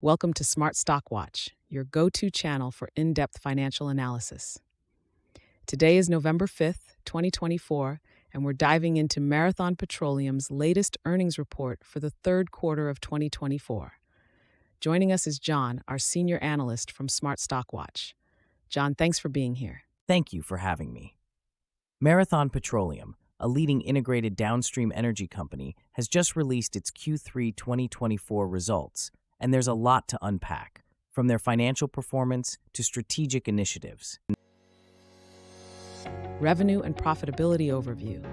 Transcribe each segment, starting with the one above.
Welcome to Smart Stock Watch, your go-to channel for in-depth financial analysis. Today is November 5th, 2024, and we're diving into Marathon Petroleum's latest earnings report for the third quarter of 2024. Joining us is John, our senior analyst from Smart Stock Watch. John, thanks for being here. Thank you for having me. Marathon Petroleum, a leading integrated downstream energy company, has just released its Q3 2024 results, and there's a lot to unpack, from their financial performance to strategic initiatives. Revenue and profitability overview.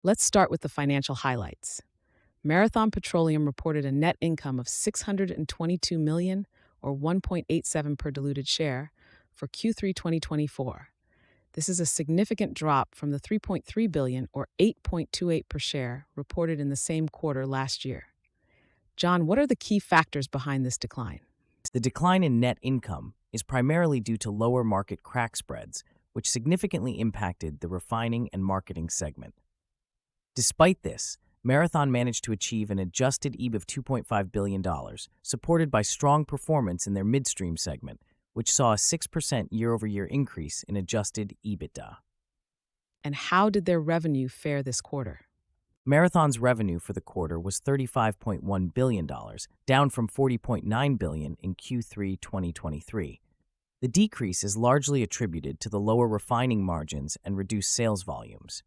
Let's start with the financial highlights. Marathon Petroleum reported a net income of $622 million, or 1.87 per diluted share, for Q3 2024. This is a significant drop from the $3.3 billion, or 8.28 per share, reported in the same quarter last year. John, what are the key factors behind this decline? The decline in net income is primarily due to lower market crack spreads, which significantly impacted the refining and marketing segment. Despite this, Marathon managed to achieve an adjusted EBIT of $2.5 billion, supported by strong performance in their midstream segment, which saw a 6% year-over-year increase in adjusted EBITDA. And how did their revenue fare this quarter? Marathon's revenue for the quarter was $35.1 billion, down from $40.9 billion in Q3 2023. The decrease is largely attributed to the lower refining margins and reduced sales volumes.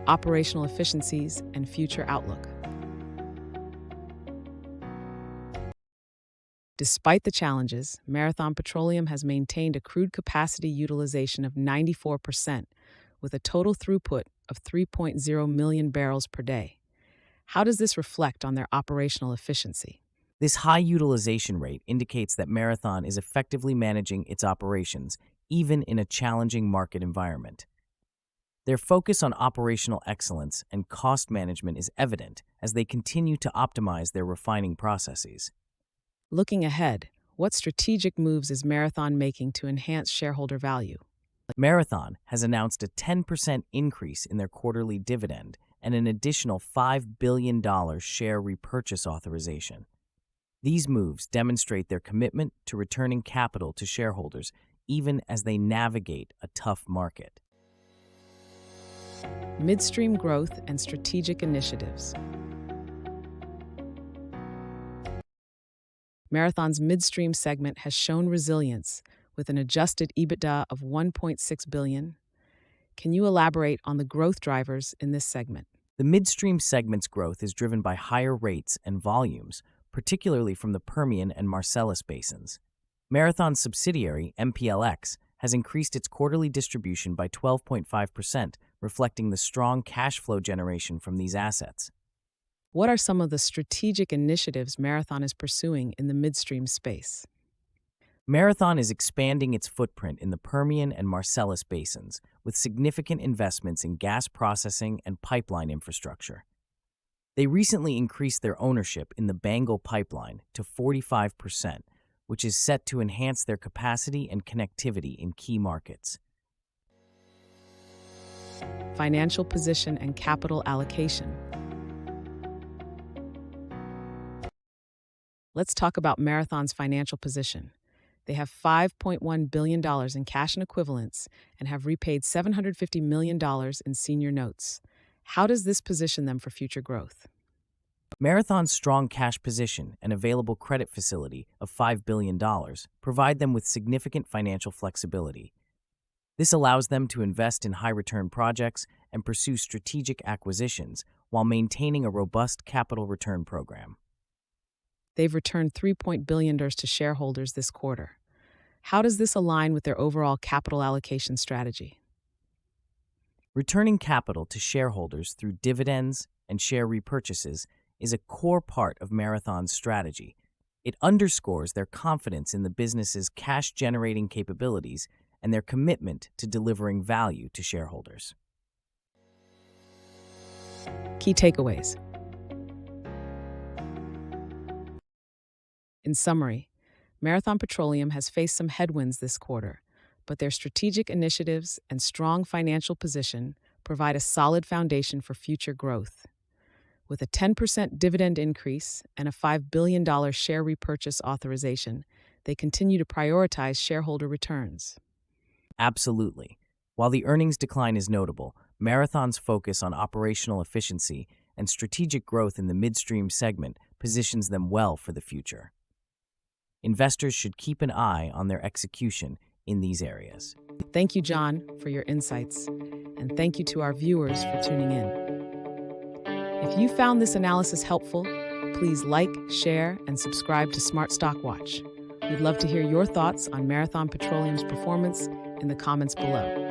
Operational efficiencies and future outlook. Despite the challenges, Marathon Petroleum has maintained a crude capacity utilization of 94%, with a total throughput of 3.0 million barrels per day. How does this reflect on their operational efficiency? This high utilization rate indicates that Marathon is effectively managing its operations, even in a challenging market environment. Their focus on operational excellence and cost management is evident as they continue to optimize their refining processes. Looking ahead, what strategic moves is Marathon making to enhance shareholder value? Marathon has announced a 10% increase in their quarterly dividend and an additional $5 billion share repurchase authorization. These moves demonstrate their commitment to returning capital to shareholders even as they navigate a tough market. Midstream growth and strategic initiatives. Marathon's midstream segment has shown resilience with an adjusted EBITDA of $1.6 billion. Can you elaborate on the growth drivers in this segment? The midstream segment's growth is driven by higher rates and volumes, particularly from the Permian and Marcellus basins. Marathon's subsidiary, MPLX, has increased its quarterly distribution by 12.5%, reflecting the strong cash flow generation from these assets. What are some of the strategic initiatives Marathon is pursuing in the midstream space? Marathon is expanding its footprint in the Permian and Marcellus basins, with significant investments in gas processing and pipeline infrastructure. They recently increased their ownership in the Bengal pipeline to 45%, which is set to enhance their capacity and connectivity in key markets. Financial position and capital allocation. Let's talk about Marathon's financial position. They have $5.1 billion in cash and equivalents and have repaid $750 million in senior notes. How does this position them for future growth? Marathon's strong cash position and available credit facility of $5 billion provide them with significant financial flexibility. This allows them to invest in high-return projects and pursue strategic acquisitions while maintaining a robust capital return program. They've returned $3 billion to shareholders this quarter. How does this align with their overall capital allocation strategy? Returning capital to shareholders through dividends and share repurchases is a core part of Marathon's strategy. It underscores their confidence in the business's cash-generating capabilities and their commitment to delivering value to shareholders. Key takeaways. In summary, Marathon Petroleum has faced some headwinds this quarter, but their strategic initiatives and strong financial position provide a solid foundation for future growth. With a 10% dividend increase and a $5 billion share repurchase authorization, they continue to prioritize shareholder returns. Absolutely. While the earnings decline is notable, Marathon's focus on operational efficiency and strategic growth in the midstream segment positions them well for the future. Investors should keep an eye on their execution in these areas. Thank you, John, for your insights, and thank you to our viewers for tuning in. If you found this analysis helpful, please like, share, and subscribe to Smart Stock Watch. We'd love to hear your thoughts on Marathon Petroleum's performance in the comments below.